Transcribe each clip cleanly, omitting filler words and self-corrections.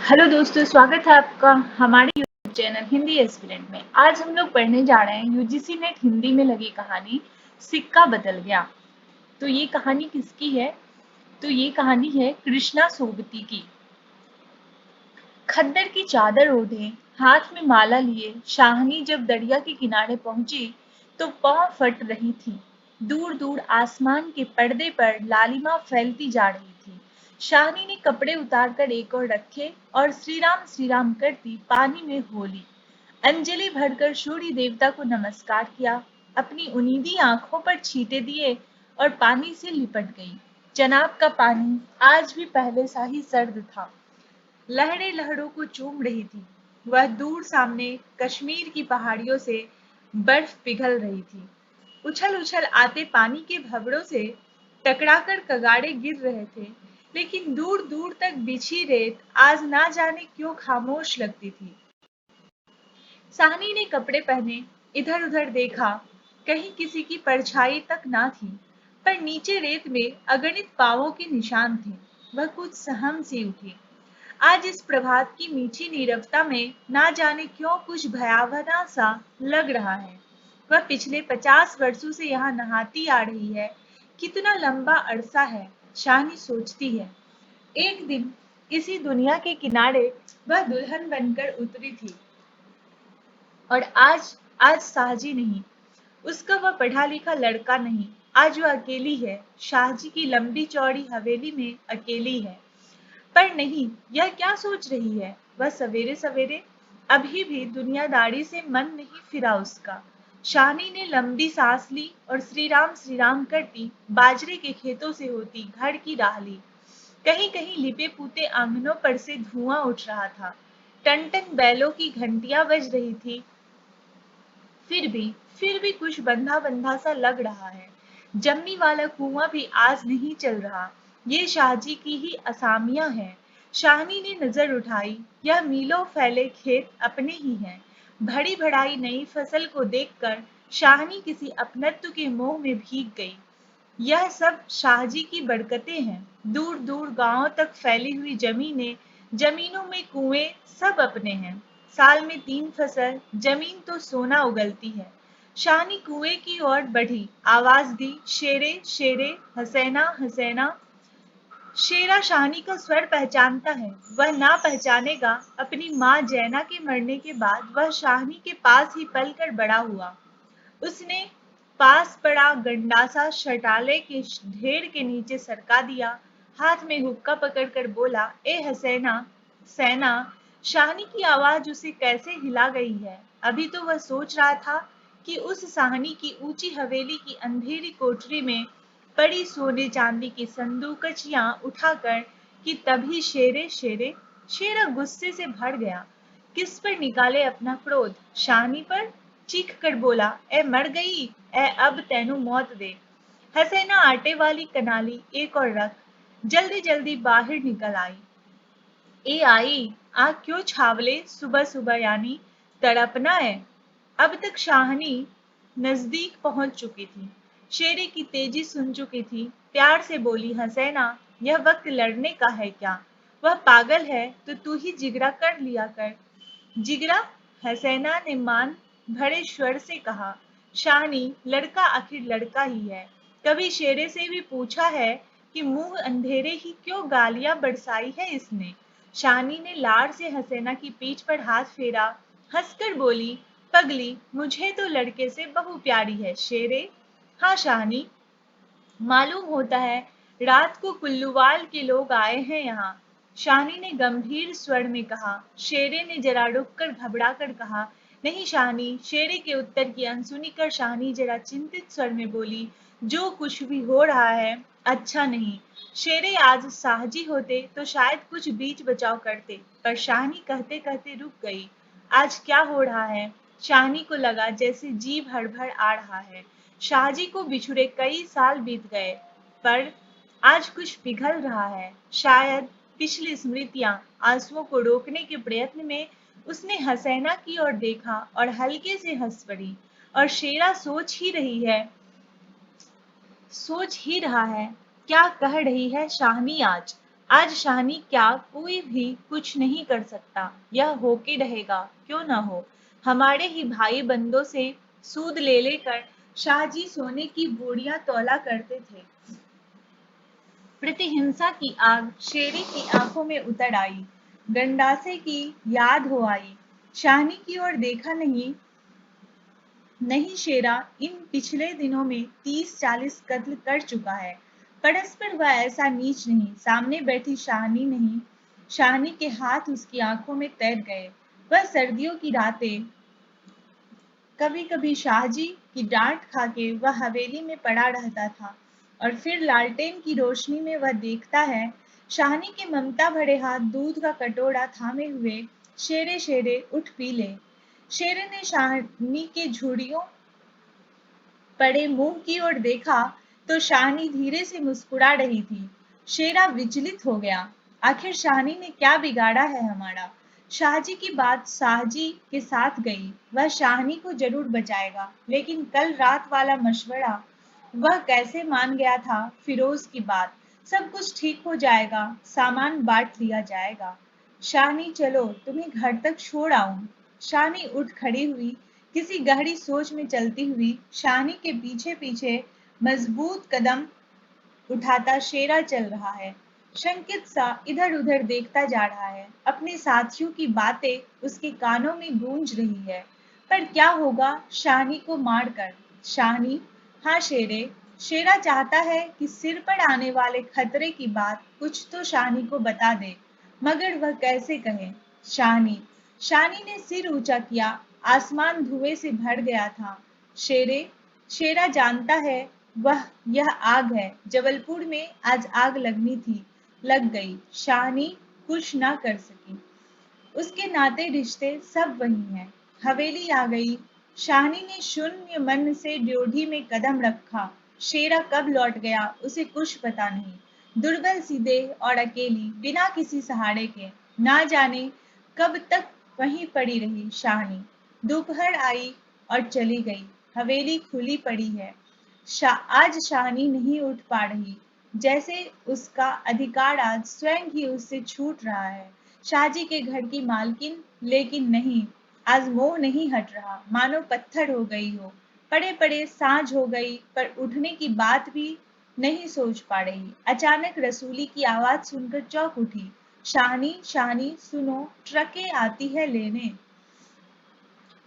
Hello दोस्तों, स्वागत है आपका हमारे यूट्यूब चैनल हिंदी एस्पिरेंट में। आज हम लोग पढ़ने जा रहे हैं यूजीसी नेट हिंदी में लगी कहानी सिक्का बदल गया। तो ये कहानी किसकी है? तो ये कहानी है कृष्णा सोबती की। खद्दर की चादर ओढ़े, हाथ में माला लिए शाहनी जब दरिया के किनारे पहुंची तो पांव फट रही थी। दूर दूर आसमान के पर्दे पर लालिमा फैलती जा रही थी। शाहनी ने कपड़े उतारकर एक ओर रखे और श्री राम करती पानी में हो ली। अंजलि भरकर सूर्य देवता को नमस्कार किया, अपनी उनीदी आंखों पर छींटे दिए और पानी से लिपट गई। चनाब का पानी आज भी पहले सा ही सर्द था। लहरें लहरों को चूम रही थी। वह दूर सामने कश्मीर की पहाड़ियों से बर्फ पिघल रही थी। उछल उछल आते पानी के भंवरों से टकराकर कगाड़े गिर रहे थे, लेकिन दूर दूर तक बिछी रेत आज ना जाने क्यों खामोश लगती थी। साहनी ने कपड़े पहने, इधर उधर देखा, कहीं किसी की परछाई तक ना थी, पर नीचे रेत में अगणित पांवों के निशान थे। वह कुछ सहम सी उठी। आज इस प्रभात की मीठी नीरवता में ना जाने क्यों कुछ भयावना सा लग रहा है। वह पिछले 50 वर्षों से यहाँ नहाती आ रही है। कितना लंबा अरसा है, शाहनी सोचती है। एक दिन इसी दुनिया के किनारे वह दुल्हन बनकर उतरी थी, और आज आज साहजी नहीं, उसका वह पढ़ा लिखा लड़का नहीं। आज वह अकेली है, शाहजी की लंबी चौड़ी हवेली में अकेली है। पर नहीं, यह क्या सोच रही है? वह सवेरे सवेरे अभी भी दुनियादारी से मन नहीं फिरा उसका। शाहनी ने लंबी सांस ली और श्री राम करती बाजरे के खेतों से होती घर की राह ली। कहीं कहीं लिपे पुते आंगनों पर से धुआं उठ रहा था। टन टन बैलों की घंटियां बज रही थी। फिर भी कुछ बंधा बंधा सा लग रहा है। जम्मी वाला कुआं भी आज नहीं चल रहा। ये शाहजी की ही असामियां हैं। शाहनी ने नजर उठाई। यह मीलों फैले खेत अपने ही हैं। भरी भराई नई फसल को देखकर शाहनी किसी अपनत्व के मोह में भीग गई। यह सब शाहजी की बरकतें हैं। दूर दूर गांवों तक फैली हुई जमीनें, जमीनों में कुएं, सब अपने हैं। साल में 3 फसल, जमीन तो सोना उगलती है। शाहनी कुएं की ओर बढ़ी, आवाज दी, शेरे शेरे, हसैना हसैना। शेरा शाहनी का स्वर पहचानता है। वह ना पहचानेगा? अपनी माँ जैना के मरने के बाद वह शाहनी के पास ही पल कर बड़ा हुआ। उसने पास पड़ा गंडासा शटाले के ढेर के नीचे सरका दिया। हाथ में हुक्का पकड़कर बोला, ए हसैना सैना। शाहनी की आवाज उसे कैसे हिला गई है। अभी तो वह सोच रहा था कि उस शाहनी की ऊंची हवेली की अंधेरी कोठरी में पड़ी सोने चांदी की संदूकचियां उठाकर कि तभी शेरे शेरे। शेरा गुस्से से भर गया। किस पर निकाले अपना क्रोध? शाहनी पर? चीख कर बोला, ए मर गई, ए अब तैनू मौत दे। हसैना आटे वाली कनाली एक और रख जल्दी जल्दी बाहर निकल आई। ए आई, आ क्यों छावले सुबह सुबह, यानी तड़पना है। अब तक शाहनी नजदीक पहुंच चुकी थी। शेरे की तेजी सुन चुकी थी। प्यार से बोली, हसैना, यह वक्त लड़ने का है क्या? वह पागल है तो तू ही जिगरा कर लिया कर। जिगरा? हसैना ने मान भरे स्वर से कहा। शाहनी, लड़का आखिर लड़का ही है। कभी शेरे से भी पूछा है कि मुंह अंधेरे ही क्यों गालियां बरसाई है इसने? शाहनी ने लाड़ से हसैना की पीठ पर हाथ फेरा, हंसकर बोली, पगली, मुझे तो लड़के से बहू प्यारी है शेरे। हाँ शाहनी, मालूम होता है रात को कुल्लूवाल के लोग आए हैं यहाँ। शाहनी ने गंभीर स्वर में कहा। शेरे ने जरा रुककर घबरा कर कहा, नहीं शाहनी। शेरे के उत्तर की अनसुनी कर शाहनी जरा चिंतित स्वर में बोली, जो कुछ भी हो रहा है अच्छा नहीं। शेरे आज साहजी होते तो शायद कुछ बीच बचाव करते, पर शाहनी कहते कहते रुक गई। आज क्या हो रहा है? शाहनी को लगा जैसे जी भर भर आ रहा है। शाहजी को बिछुड़े कई साल बीत गए, पर आज कुछ पिघल रहा है। शायद पिछली स्मृतियां। आंसुओं को रोकने के प्रयत्न में उसने हसैना की ओर देखा और हल्के से हंस पड़ी। और शेरा सोच ही रहा है क्या कह रही है शाहनी आज। आज शाहनी क्या कोई भी कुछ नहीं कर सकता, यह होके रहेगा क्यों न हो। हमारे ही भाई बंदों से सूद ले लेकर शाहजी सोने की बोरियां तौला करते थे। प्रतिहिंसा की आग शेरी की आंखों में उतर आई, गंडासे की याद हो आई। शाहनी की ओर देखा नहीं, नहीं शेरा इन पिछले दिनों में 30-40 कत्ल कर चुका है। परस्पर वह ऐसा नीच नहीं, सामने बैठी शाहनी नहीं, शाहनी के हाथ उसकी आंखों में तैर गए। वह सर्दियों की रातें, कभी कभी शाहजी की डांट खाके वह हवेली में पड़ा रहता था, और फिर लालटेन की रोशनी में वह देखता है, शाहनी के ममता भरे हाथ दूध का कटोरा थामे हुए, शेरे शेरे उठ पी ले। शेरे ने शाहनी के झुर्रियों पड़े मुंह की ओर देखा तो शाहनी धीरे से मुस्कुरा रही थी। शेरा विचलित हो गया। आखिर शाहनी ने क्या बिगाड़ा है हमारा। शाहजी की बात शाहजी के साथ गई। वह शाहनी को जरूर बचाएगा, लेकिन कल रात वाला मशवरा वह कैसे मान गया था। फिरोज की बात, सब कुछ ठीक हो जाएगा, सामान बांट लिया जाएगा। शाहनी चलो, तुम्हें घर तक छोड़ आऊं। शाहनी उठ खड़ी हुई, किसी गहरी सोच में चलती हुई। शाहनी के पीछे पीछे मजबूत कदम उठाता शेरा चल रहा है, शंकित सा इधर उधर देखता जा रहा है। अपने साथियों की बातें उसके कानों में गूंज रही है। पर क्या होगा शाहनी को मारकर। शाहनी, हाँ शेरे। शेरा चाहता है कि सिर पर आने वाले खतरे की बात कुछ तो शाहनी को बता दे, मगर वह कैसे कहे। शाहनी, शाहनी ने सिर ऊंचा किया। आसमान धुएं से भर गया था। शेरे, शेरा जानता है वह यह आग है। जबलपुर में आज आग लगनी थी, लग गई। शाहनी कुछ ना कर सकी। उसके नाते रिश्ते सब वही हैं। हवेली आ गई। शाहनी ने शून्य मन से ड्योढ़ी में कदम रखा। शेरा कब लौट गया उसे कुछ पता नहीं। दुर्बल सी देह और अकेली, बिना किसी सहारे के, ना जाने कब तक वहीं पड़ी रही शाहनी। दोपहर आई और चली गई। हवेली खुली पड़ी है। आज शाहनी नहीं उठ पा रही, जैसे उसका अधिकार आज स्वयं ही उससे छूट रहा है। शाहजी के घर की मालकिन, लेकिन नहीं, आज मोह नहीं हट रहा, मानो पत्थर हो गई हो। पड़े पड़े सांझ हो गई, पर उठने की बात भी नहीं सोच पा रही। अचानक रसूली की आवाज सुनकर चौंक उठी। शाहनी, शाहनी सुनो, ट्रकें आती है लेने।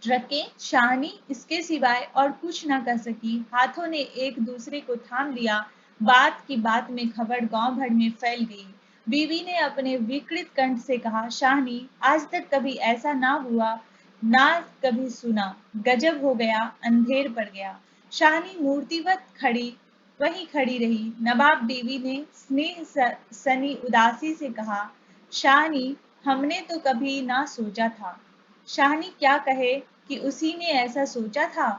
ट्रकें। शाहनी इसके सिवाय और कुछ न कर सकी। हाथों ने एक दूसरे को थाम लिया। बात की बात में खबर गांव भर में फैल गई। बीवी ने अपने विकृत कंठ से कहा, शाहनी, आज तक कभी ऐसा ना हुआ, ना कभी सुना। गजब हो गया, अंधेर पड़ गया। शाहनी मूर्तिवत खड़ी वहीं खड़ी रही। नवाब बीवी ने स्नेह सनी उदासी से कहा, शाहनी, हमने तो कभी ना सोचा था। शाहनी क्या कहे कि उसी ने ऐसा सोचा था।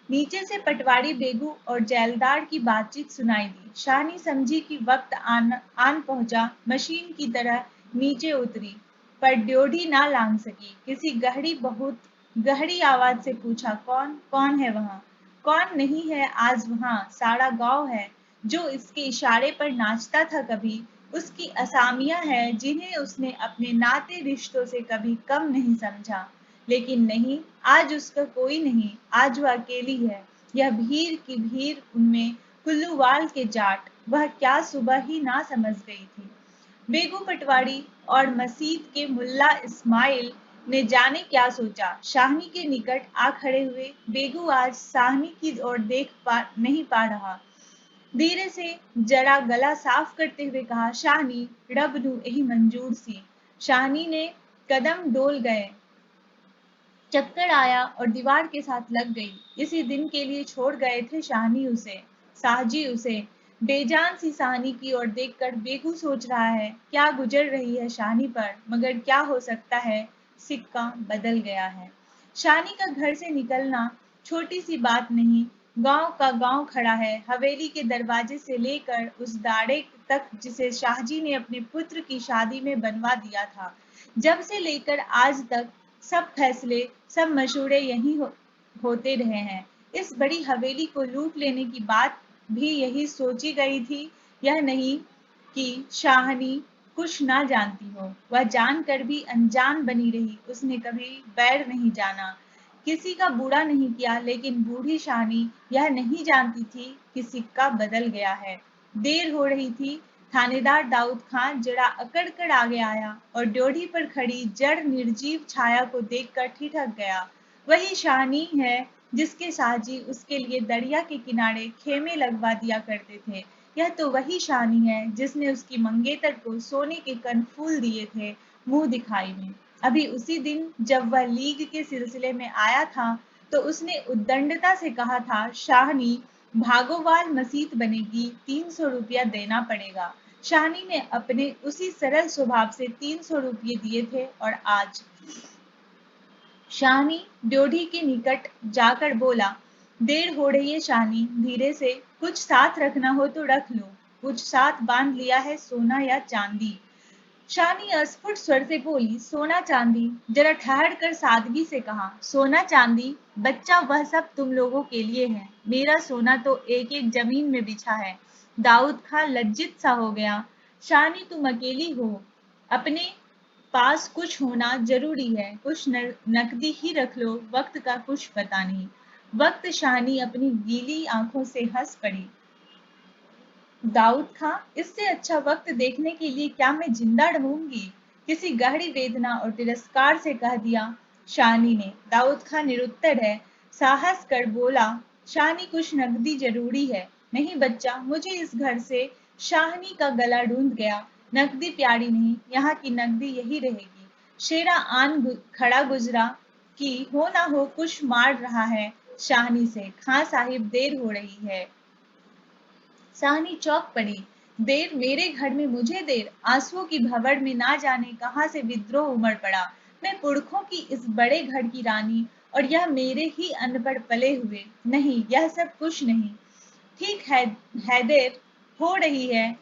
नीचे से पटवारी बेगू और जैलदार की बातचीत सुनाई दी। शाहनी समझी कि वक्त आन पहुंचा। मशीन की तरह नीचे उतरी, पर ड्योढ़ी ना लांग सकी। किसी बहुत गहरी आवाज से पूछा, कौन कौन है वहाँ। कौन नहीं है आज वहाँ, सारा गांव है, जो इसके इशारे पर नाचता था कभी। उसकी असामियां हैं जिन्हें उसने अपने नाते रिश्तों से कभी कम नहीं समझा। लेकिन नहीं, आज उसका कोई नहीं, आज वह अकेली है। यह भीड़ की भीड़, उनमें कुल्लूवाल के जाट, वह क्या सुबह ही ना समझ गई थी। बेगू पटवारी और मसीद के मुल्ला इस्माइल ने जाने क्या सोचा, शाहनी के निकट आ खड़े हुए। बेगू आज शाहनी की ओर नहीं पा रहा। धीरे से जरा गला साफ करते हुए कहा, शाहनी, रब नू यही मंजूर सी। शाहनी ने कदम डोल गए, चक्कर आया और दीवार के साथ लग गई। इसी दिन के लिए छोड़ गए थे शाहनी उसे, साहजी उसे। बेजान सी शाहनी की ओर देखकर बेगू सोच रहा है, क्या गुजर रही है शाहनी पर, मगर क्या हो सकता है, सिक्का बदल गया है। शाहनी का घर से निकलना छोटी सी बात नहीं। गांव का गांव खड़ा है, हवेली के दरवाजे से लेकर उस दाड़े तक जिसे शाहजी ने अपने पुत्र की शादी में बनवा दिया था। जब से लेकर आज तक सब फैसले, सब मशूरे होते रहे हैं। इस बड़ी हवेली को लूट लेने की बात भी यही सोची गई थी। यह नहीं कि शाहनी कुछ ना जानती हो। वह जानकर भी अनजान बनी रही। उसने कभी बैर नहीं जाना, किसी का बुरा नहीं किया, लेकिन बूढ़ी शानी यह नहीं जानती थी कि सिक्का बदल गया है। देर हो रही थी। थानेदार दाऊद खान जरा अकड़ कर आगे आया और ड्योढ़ी पर खड़ी जड़ निर्जीव छाया को देखकर ठिठक गया। वही शानी है जिसके साहजी उसके लिए दरिया के किनारे खेमे लगवा दिया करते थे। यह तो वही शानी है जिसने उसकी मंगेतर को सोने के कनफूल दिए थे मुंह दिखाई में। अभी उसी दिन जब वह लीग के सिलसिले में आया था, तो उसने उद्दंडता से कहा था, शाहनी भागोवाल मसीत बनेगी, 300 रुपया देना पड़ेगा। शाहनी ने अपने उसी सरल स्वभाव से 300 रुपये दिए थे और आज शाहनी ड्योढ़ी के निकट जाकर बोला, देर हो रही है शाहनी, धीरे से, कुछ साथ रखना हो तो रख लो। कुछ साथ बांध लिया है, सोना या चांदी? शाहनी अस्फुट स्वर से बोली, सोना चांदी। जरा ठहर कर सादगी से कहा, सोना चांदी बच्चा, वह सब तुम लोगों के लिए है। मेरा सोना तो एक एक जमीन में बिछा है। दाऊद खां लज्जित सा हो गया। शाहनी तुम अकेली हो, अपने पास कुछ होना जरूरी है। कुछ नकदी ही रख लो, वक्त का कुछ पता नहीं। वक्त? शाहनी अपनी गीली आंखों से हंस पड़ी। दाऊद खां, इससे अच्छा वक्त देखने के लिए क्या मैं जिंदा रहूंगी? किसी गहरी वेदना और तिरस्कार से कह दिया शानी ने। दाऊद खां निरुत्तर है। साहस कर बोला, शानी कुछ नकदी जरूरी है। नहीं बच्चा, मुझे इस घर से। शाहनी का गला ढूंढ गया। नकदी प्यारी नहीं, यहाँ की नकदी यही रहेगी। शेरा खड़ा गुजरा कि हो ना हो कुछ मार रहा है शाहनी से। खां साहिब, देर हो रही है। साहनी चौंक पड़ी। देर? मेरे घर में मुझे देर? आंसुओं की भंवर में ना जाने कहां से विद्रोह उमड़ पड़ा। मैं पुरखों की इस बड़े घर की रानी, और यह मेरे ही अनपढ़ पले हुए। नहीं, यह सब कुछ नहीं। ठीक है देर हो रही है,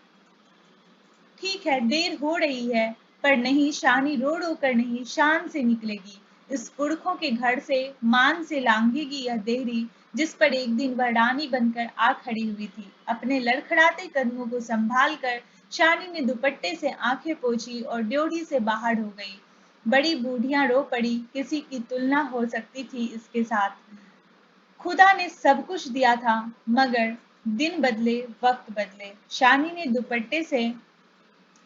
ठीक है देर हो रही है, पर नहीं, शानी रो रो कर नहीं, शान से निकलेगी। इस पुरखों के घर से मान से लांघेगी यह देहरी, जिस पर एक दिन वह रानी बनकर आ खड़ी हुई थी। अपने लड़खड़ाते कदमों को संभाल कर शानी ने दुपट्टे से आंखें पोंछी और ड्योढ़ी से बाहर हो गई। बड़ी बूढ़ियां रो पड़ी, किसी की तुलना हो सकती थी इसके साथ? खुदा ने सब कुछ दिया था, मगर दिन बदले, वक्त बदले। शानी ने दुपट्टे से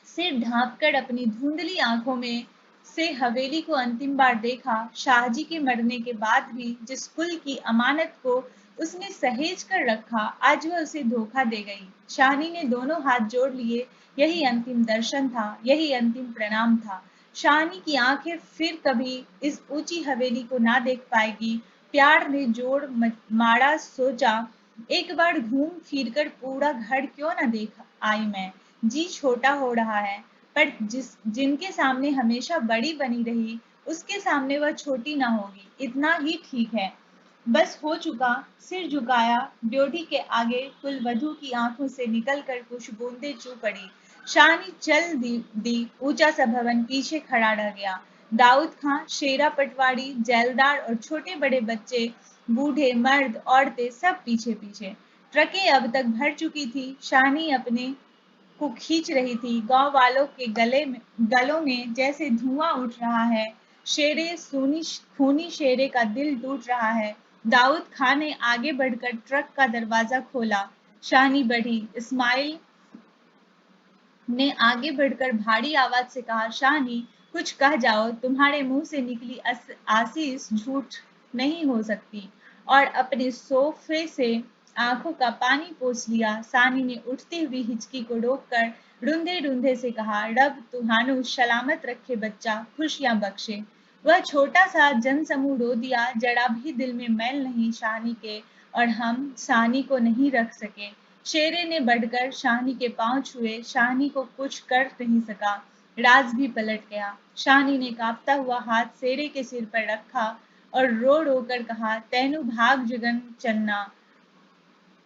सिर ढांपकर अपनी धुंधली आंखों में से हवेली को अंतिम बार देखा। शाहजी के मरने के बाद भी जिस कुल की अमानत को उसने सहेज कर रखा, आज वह उसे धोखा दे गई। शाहनी ने दोनों हाथ जोड़ लिए। यही अंतिम दर्शन था, यही अंतिम प्रणाम था। शाहनी की आंखें फिर कभी इस ऊंची हवेली को ना देख पाएगी। प्यार ने जोड़ मारा, सोचा, एक बार घूम फिर कर पूरा घर क्यों न देख आई मैं। जी छोटा हो रहा है, पर जिनके सामने हमेशा बड़ी बनी रही, उसके सामने वह छोटी ना होगी, इतना ही ठीक है। बस हो चुका। सिर झुकाया। ड्योढ़ी के आगे कुलवधू की आंखों से निकलकर कुछ बूंदें चू पड़ी। शानी चल दी। ऊंचा सा भवन पीछे खड़ा रह गया। दाऊद खां, शेरा पटवारी, जैलदार और छोटे बड़े बच्चे, बूढ़े, मर्द, औरतें, सब पीछे पीछे। ट्रकें अब तक भर चुकी थी। शानी अपने को खींच रही थी। गांव वालों के गलों में जैसे धुआं उठ रहा है। खूनी शेरे का दिल टूट रहा है। दाऊद खान ने आगे बढ़कर ट्रक का दरवाजा खोला। शानी बढ़ी। इस्माइल ने आगे बढ़कर भारी आवाज से कहा, शानी, कुछ कह जाओ, तुम्हारे मुंह से निकली आशीष झूठ नहीं हो सकती। और अपने सोफे से आंखों का पानी पोंछ लिया। शानी ने उठती हुई हिचकी को रोककर रुंधे रुंधे से कहा, रब तुहानु सलामत रखे बच्चा, खुशियां बख्शे। वह छोटा सा जनसमूह रो दिया। जरा भी दिल में मैल नहीं शानी के, और हम शानी को नहीं रख सके। शेरे ने बढ़कर शाहनी के पांव छुए। शाहनी को कुछ कर नहीं सका। राज भी पलट गया। शाहनी ने कांपता हुआ हाथ शेरे के सिर पर रखा और रो रो कर कहा, तैनू भाग जुगन चन्ना।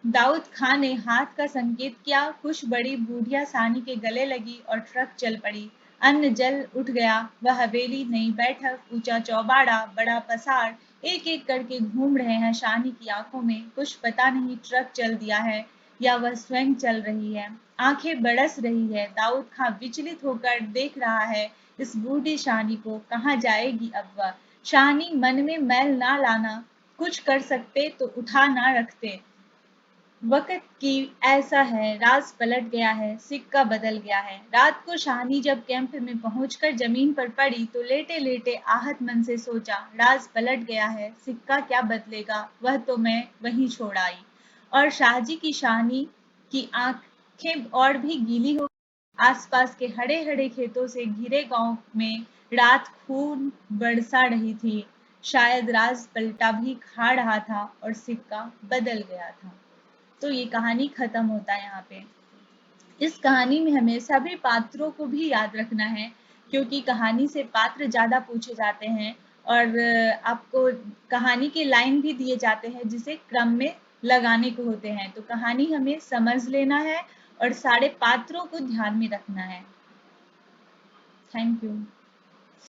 दाऊद खान ने हाथ का संकेत किया। कुछ बड़ी बूढ़िया शानी के गले लगी और ट्रक चल पड़ी। अन्न जल उठ गया। वह हवेली, नई बैठक, ऊंचा चौबाड़ा, बड़ा पसार, एक एक करके घूम रहे हैं शानी की आंखों में। कुछ पता नहीं ट्रक चल दिया है या वह स्वयं चल रही है। आंखें बरस रही है। दाऊद खां विचलित होकर देख रहा है इस बूढ़ी शाहनी को, कहाँ जाएगी अब वह। शाहनी मन में मैल ना लाना, कुछ कर सकते तो उठा ना रखते। वक़्त की ऐसा है, राज पलट गया है, सिक्का बदल गया है। रात को शाहनी जब कैंप में पहुंचकर जमीन पर पड़ी तो लेटे लेटे आहत मन से सोचा, राज पलट गया है, सिक्का क्या बदलेगा, वह तो मैं वहीं छोड़ आई। और शाहजी की शाहनी की आंखें और भी गीली हो, आसपास के हरे हरे खेतों से घिरे गांव में रात खून बरसा रही थी। शायद राज पलटा भी खा रहा था और सिक्का बदल गया था। तो ये कहानी खत्म होता है यहाँ पे। इस कहानी में हमें सभी पात्रों को भी याद रखना है, क्योंकि कहानी से पात्र ज्यादा पूछे जाते हैं और आपको कहानी के लाइन भी दिए जाते हैं जिसे क्रम में लगाने को होते हैं। तो कहानी हमें समझ लेना है और सारे पात्रों को ध्यान में रखना है। Thank you.